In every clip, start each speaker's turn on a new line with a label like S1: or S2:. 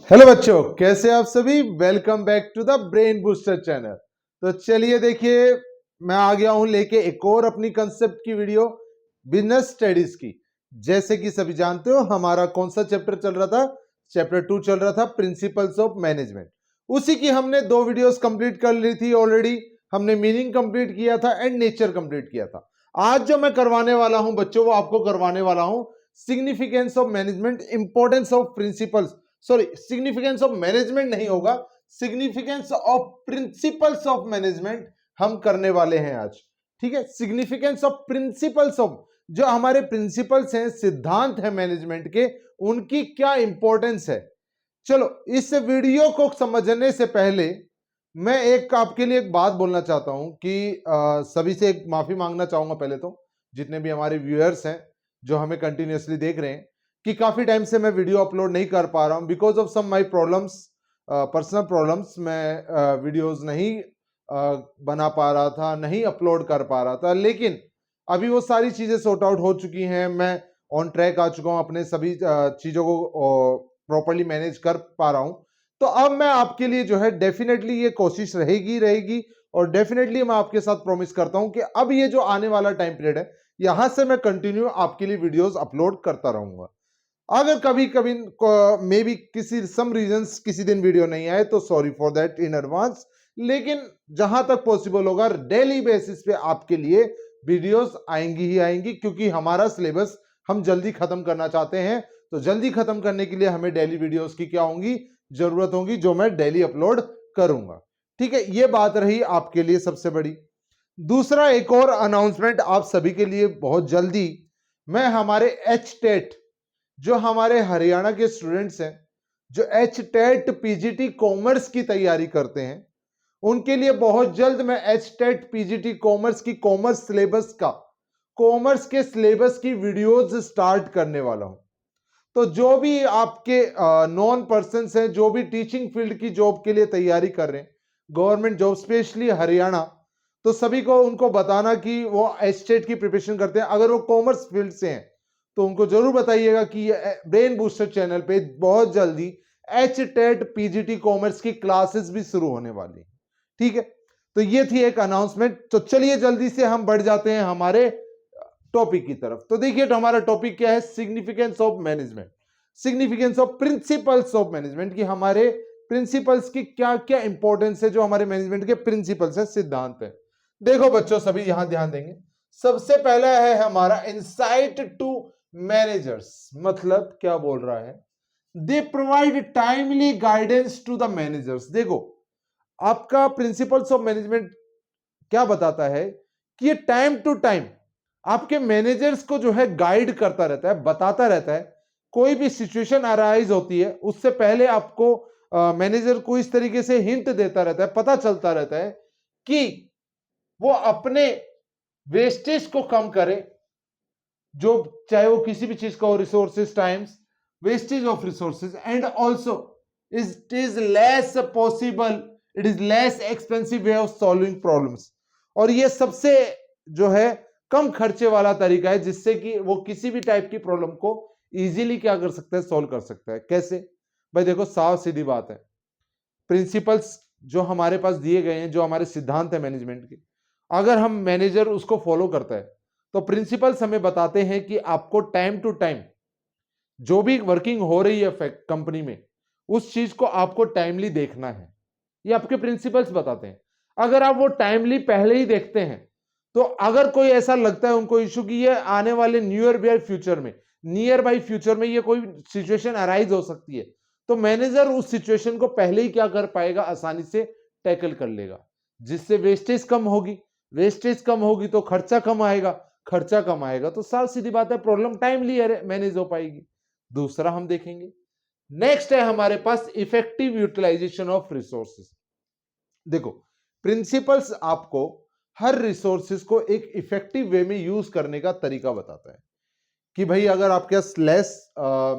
S1: Hello बच्चों, कैसे आप सभी। Welcome back to the brain booster channel. तो चलिए देखिए, मैं आ गया हूं लेके एक और अपनी कंसेप्ट की वीडियो बिजनेस स्टडीज की। जैसे कि सभी जानते हो, हमारा कौन सा चैप्टर चल रहा था? चैप्टर 2 चल रहा था, प्रिंसिपल्स ऑफ मैनेजमेंट। उसी की हमने 2 वीडियोस कंप्लीट कर ली थी ऑलरेडी। हमने मीनिंग कंप्लीट किया था एंड नेचर कंप्लीट किया था। आज जो मैं करवाने वाला हूं बच्चों, वो आपको करवाने वाला हूं significance of management, importance of principles, sorry significance of management नहीं होगा, significance of principles of management हम करने वाले हैं आज। ठीक है, सिग्निफिकेंस ऑफ प्रिंसिपल्स ऑफ, जो हमारे प्रिंसिपल्स हैं, सिद्धांत है मैनेजमेंट के, उनकी क्या इंपॉर्टेंस है। चलो, इस वीडियो को समझने से पहले मैं एक आपके लिए एक बात बोलना चाहता हूं कि सभी से एक माफी मांगना चाहूंगा पहले तो, जितने भी हमारे व्यूअर्स हैं जो हमें कंटिन्यूअसली देख रहे हैं, कि काफी टाइम से मैं वीडियो अपलोड नहीं कर पा रहा हूं because of some my problems, personal problems. मैं वीडियोस नहीं बना पा रहा था, नहीं अपलोड कर पा रहा था, लेकिन अभी वो सारी चीजें सॉर्ट आउट हो चुकी हैं। मैं ऑन ट्रैक आ चुका हूं, अपने सभी चीजों को प्रॉपरली मैनेज कर पा रहा हूं। तो अब मैं आपके लिए जो है डेफिनेटली ये कोशिश रहेगी और डेफिनेटली मैं आपके साथ प्रॉमिस करता हूं कि अब ये जो आने वाला टाइम पीरियड है, यहां से मैं कंटिन्यू आपके लिए वीडियोस अपलोड करता रहूंगा। अगर कभी कभी मे बी किसी सम रीजंस किसी दिन वीडियो नहीं आए तो sorry for that in advance, लेकिन जहां तक पॉसिबल होगा डेली बेसिस पे आपके लिए वीडियोस आएंगी ही आएंगी, क्योंकि हमारा सिलेबस हम जल्दी खत्म करना चाहते हैं। तो जल्दी खत्म करने के लिए हमें डेली वीडियोस की क्या होंगी, जरूरत होगी, जो मैं डेली अपलोड करूंगा। ठीक है, ये बात रही आपके लिए सबसे बड़ी। दूसरा एक और अनाउंसमेंट आप सभी के लिए बहुत जल्दी, मैं हमारे एच-टेट, जो हमारे हरियाणा के स्टूडेंट्स हैं, जो एच-टेट पीजीटी कॉमर्स की तैयारी करते हैं, उनके लिए बहुत जल्द मैं एच-टेट पीजीटी कॉमर्स की कॉमर्स के सिलेबस की वीडियोस स्टार्ट करने वाला हूं। तो जो भी आपके नॉन पर्सन हैं, जो भी टीचिंग फील्ड की जॉब के लिए तैयारी कर रहे हैं, गवर्नमेंट जॉब स्पेशली हरियाणा, तो सभी को उनको बताना कि वो एच-टेट की प्रिपरेशन करते हैं। अगर वो कॉमर्स फील्ड से हैं तो उनको जरूर बताइएगा कि ब्रेन बूस्टर चैनल पे बहुत जल्दी एच-टेट पीजीटी कॉमर्स की क्लासेस भी शुरू होने वाली। ठीक है, तो ये थी एक अनाउंसमेंट। तो चलिए जल्दी से हम बढ़ जाते हैं हमारे टॉपिक की तरफ। तो देखिए, तो हमारा टॉपिक क्या है? Significance of management, significance of principles of management, की हमारे प्रिंसिपल्स की क्या क्या इंपॉर्टेंस है, जो हमारे मैनेजमेंट के प्रिंसिपल्स है, सिद्धांत है। देखो बच्चों, सभी यहां ध्यान देंगे। सबसे पहला है हमारा इंसाइट टू मैनेजर्स। मतलब क्या बोल रहा है? They provide timely guidance to the managers. देखो, आपका प्रिंसिपल्स ऑफ मैनेजमेंट क्या बताता है कि ये टाइम टू टाइम आपके मैनेजर्स को जो है गाइड करता रहता है, बताता रहता है। कोई भी सिचुएशन अराइज होती है, उससे पहले आपको मैनेजर को इस तरीके से हिंट देता रहता है, पता चलता रहता है कि वो अपने वेस्टेज को कम करे, जो चाहे वो किसी भी चीज का हो, resources, times, wastage of resources, and also it is less possible, it is less expensive way of solving problems. और ये सबसे जो है कम खर्चे वाला तरीका है, जिससे कि वो किसी भी टाइप की प्रॉब्लम को इजीली क्या कर सकता है, सॉल्व कर सकता है। कैसे भाई? देखो, साफ सीधी बात है, प्रिंसिपल्स जो हमारे पास दिए गए हैं, जो हमारे सिद्धांत है मैनेजमेंट के, अगर हम मैनेजर उसको फॉलो करता है, तो प्रिंसिपल्स हमें बताते हैं कि आपको टाइम टू टाइम जो भी वर्किंग हो रही है कंपनी में, उस चीज को आपको टाइमली देखना है। ये आपके प्रिंसिपल्स बताते हैं। अगर आप वो टाइमली पहले ही देखते हैं, तो अगर कोई ऐसा लगता है उनको इशू की ये आने वाले नियर बाई फ्यूचर में ये कोई सिचुएशन अराइज हो सकती है, तो मैनेजर उस सिचुएशन को पहले ही क्या कर पाएगा, आसानी से टैकल कर लेगा, जिससे वेस्टेज कम होगी। वेस्टेज कम होगी तो खर्चा कम आएगा, खर्चा कम आएगा तो साफ सीधी बात है, प्रॉब्लम टाइमली मैनेज हो पाएगी। दूसरा हम देखेंगे, नेक्स्ट है हमारे पास इफेक्टिव यूटिलाइजेशन ऑफ रिसोर्सेज। देखो, प्रिंसिपल्स आपको हर रिसोर्सेज को एक इफेक्टिव वे में यूज करने का तरीका बताता है कि भाई अगर आपके पास लेस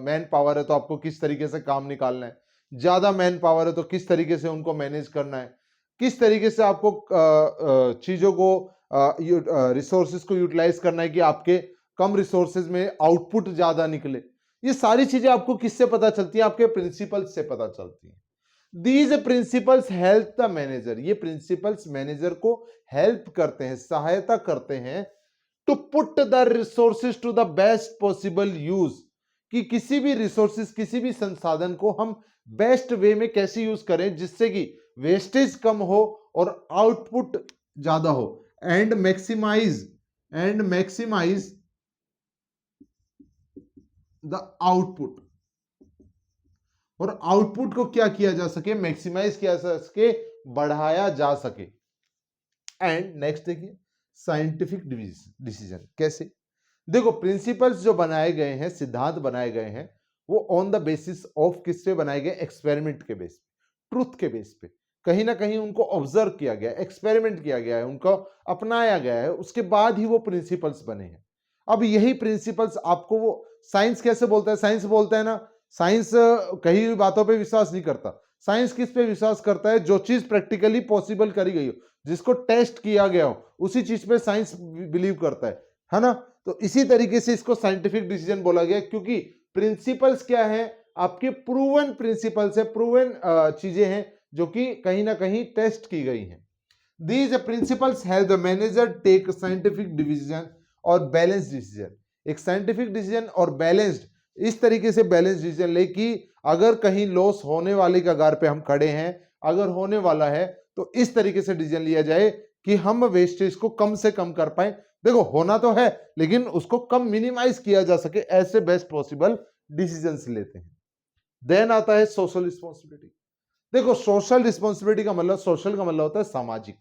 S1: मैन पावर है तो आपको किस तरीके से काम निकालना है, ज्यादा मैन पावर है तो किस तरीके से उनको मैनेज करना है, किस तरीके से आपको चीजों को रिसोर्सेज को यूटिलाइज करना है कि आपके कम रिसोर्सेज में आउटपुट ज्यादा निकले। ये सारी चीजें आपको किससे पता चलती है? आपके प्रिंसिपल्स से पता चलती है। These principles help the manager, ये प्रिंसिपल्स मैनेजर को हेल्प करते हैं, सहायता करते हैं to put the resources to the best possible use, कि किसी भी रिसोर्सेज, किसी भी संसाधन को हम बेस्ट वे में कैसे यूज करें जिससे कि वेस्टेज कम हो और आउटपुट ज्यादा हो। एंड मैक्सिमाइज द आउटपुट, और आउटपुट को क्या किया जा सके? मैक्सिमाइज किया जा सके, बढ़ाया जा सके। एंड नेक्स्ट देखिए, साइंटिफिक डिसीजन कैसे? देखो, प्रिंसिपल्स जो बनाए गए हैं, सिद्धांत बनाए गए हैं, वो ऑन द बेसिस ऑफ किस पे बनाए गए? एक्सपेरिमेंट के बेस पे, ट्रुथ के बेस पे। कहीं ना कहीं उनको ऑब्जर्व किया गया, एक्सपेरिमेंट किया गया है, उनको अपनाया गया है, उसके बाद ही वो प्रिंसिपल्स बने हैं। अब यही प्रिंसिपल्स आपको वो साइंस कैसे बोलता है? साइंस बोलता है ना, साइंस कहीं भी बातों पे विश्वास नहीं करता। साइंस किस पे विश्वास करता है? जो चीज प्रैक्टिकली पॉसिबल करी गई हो, जिसको टेस्ट किया गया हो, उसी चीज पे साइंस बिलीव करता है ना? तो इसी तरीके से इसको साइंटिफिक डिसीजन बोला गया, क्योंकि प्रिंसिपल्स क्या है? आपके प्रूवन प्रिंसिपल्स है, प्रूवन चीजें हैं जो कि कहीं ना कहीं टेस्ट की गई हैं। These principles help the manager take scientific decision और बैलेंस डिसीजन। एक साइंटिफिक डिसीजन और बैलेंस्ड, इस तरीके से बैलेंस डिसीजन ले कि अगर कहीं लॉस होने वाली कगार पे हम खड़े हैं, अगर होने वाला है, तो इस तरीके से डिसीजन लिया जाए कि हम वेस्टेज को कम से कम कर पाए। देखो, होना तो है लेकिन उसको कम मिनिमाइज किया जा सके, ऐसे बेस्ट पॉसिबल डिसीजंस लेते हैं। देन आता है सोशल रिस्पॉन्सिबिलिटी। देखो, सोशल रिस्पॉन्सिबिलिटी का मतलब, सोशल का मतलब होता है सामाजिक।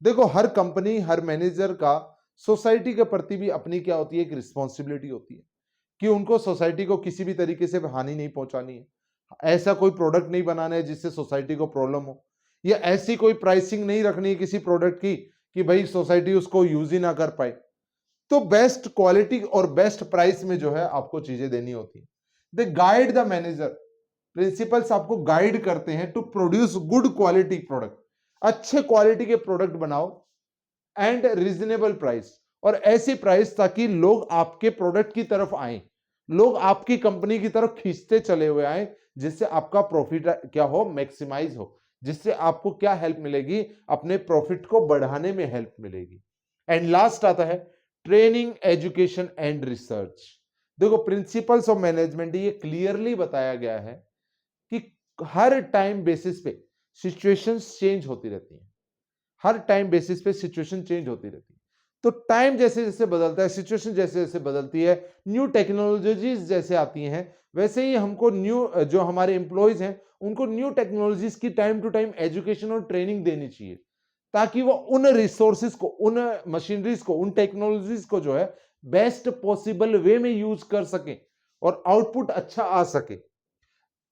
S1: देखो, हर कंपनी, हर मैनेजर का सोसाइटी के प्रति भी अपनी क्या होती है? एक रिस्पॉन्सिबिलिटी होती है कि उनको सोसाइटी को किसी भी तरीके से हानि नहीं पहुंचानी है, ऐसा कोई प्रोडक्ट नहीं बनाना है जिससे सोसाइटी को प्रॉब्लम हो, या ऐसी कोई प्राइसिंग नहीं रखनी है किसी प्रोडक्ट की कि भाई सोसाइटी उसको यूज ही ना कर पाए। तो बेस्ट क्वालिटी और बेस्ट प्राइस में जो है आपको चीजें देनी होती है। They guide the manager, principles आपको गाइड करते हैं to produce good quality product, अच्छे क्वालिटी के प्रोडक्ट बनाओ, एंड रीजनेबल प्राइस, और ऐसी प्राइस ताकि लोग आपके प्रोडक्ट की तरफ आए, लोग आपकी कंपनी की तरफ खींचते चले हुए आए, जिससे आपका प्रॉफिट क्या हो? मैक्सिमाइज हो, जिससे आपको क्या हेल्प मिलेगी? अपने प्रॉफिट को बढ़ाने में हेल्प मिलेगी। एंड लास्ट आता है ट्रेनिंग, एजुकेशन एंड रिसर्च। देखो, प्रिंसिपल्स ऑफ मैनेजमेंट ये क्लियरली बताया गया है कि हर टाइम बेसिस पे सिचुएशंस चेंज होती रहती हैं, हर टाइम बेसिस पे सिचुएशन चेंज होती रहती है। तो टाइम जैसे जैसे बदलता है, सिचुएशन जैसे जैसे बदलती है, न्यू टेक्नोलॉजीज जैसे आती हैं, वैसे ही हमको न्यू, जो हमारे एम्प्लॉयज हैं, उनको न्यू टेक्नोलॉजीज की टाइम टू टाइम एजुकेशन और ट्रेनिंग देनी चाहिए, ताकि वो उन रिसोर्सेज को, उन मशीनरीज को, उन टेक्नोलॉजीज को जो है बेस्ट पॉसिबल वे में यूज कर सके और आउटपुट अच्छा आ सके।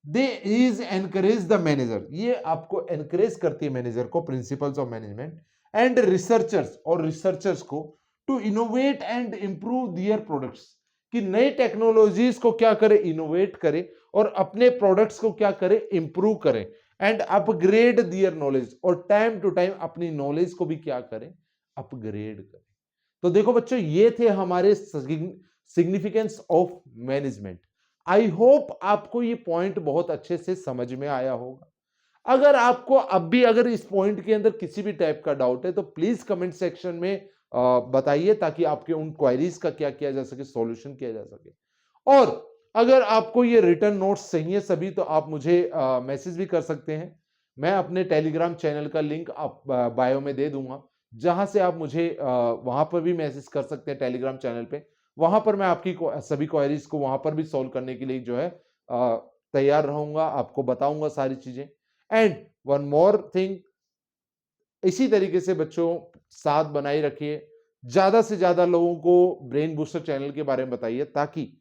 S1: They is encourage the manager, ये आपको एनकरेज करती है मैनेजर को, principles of management, and researchers, और रिसर्चर्स को, to innovate and improve their products, कि नई टेक्नोलॉजीज को क्या करे? इनोवेट करे, और अपने प्रोडक्ट्स को क्या करे? इंप्रूव करे, एंड अपग्रेड दियर नॉलेज, और टाइम टू टाइम अपनी नॉलेज को भी क्या करें? अपग्रेड करें। तो देखो बच्चों, ये थे हमारे significance of management. I hope आपको ये पॉइंट बहुत अच्छे से समझ में आया होगा। अगर आपको अब भी अगर इस पॉइंट के अंदर किसी भी टाइप का डाउट है, तो प्लीज कमेंट सेक्शन में बताइए, ताकि आपके उन क्वेरीज का क्या किया जा सके? सॉल्यूशन किया जा सके। और अगर आपको ये रिटर्न नोट्स चाहिए सभी, तो आप मुझे मैसेज भी कर सकते हैं। मैं अपने टेलीग्राम चैनल का लिंक आप बायो में दे दूंगा, जहां से आप मुझे वहां पर भी मैसेज कर सकते हैं टेलीग्राम चैनल पे। वहां पर मैं आपकी सभी क्वेरीज को वहां पर भी सॉल्व करने के लिए जो है तैयार रहूंगा, आपको बताऊंगा सारी चीजें। एंड वन मोर थिंग, इसी तरीके से बच्चों साथ बनाए रखिए, ज्यादा से ज्यादा लोगों को ब्रेन बूस्टर चैनल के बारे में बताइए, ताकि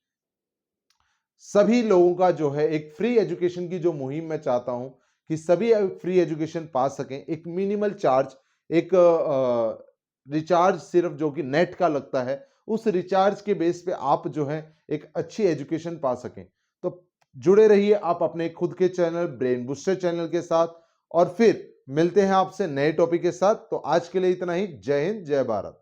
S1: सभी लोगों का जो है एक फ्री एजुकेशन की जो मुहिम मैं चाहता हूं कि सभी फ्री एजुकेशन पा सकें, एक मिनिमल चार्ज, एक रिचार्ज सिर्फ जो कि नेट का लगता है, उस रिचार्ज के बेस पे आप जो है एक अच्छी एजुकेशन पा सकें। तो जुड़े रहिए आप अपने खुद के चैनल ब्रेन बूस्टर चैनल के साथ, और फिर मिलते हैं आपसे नए टॉपिक के साथ। तो आज के लिए इतना ही। जय हिंद, जय भारत।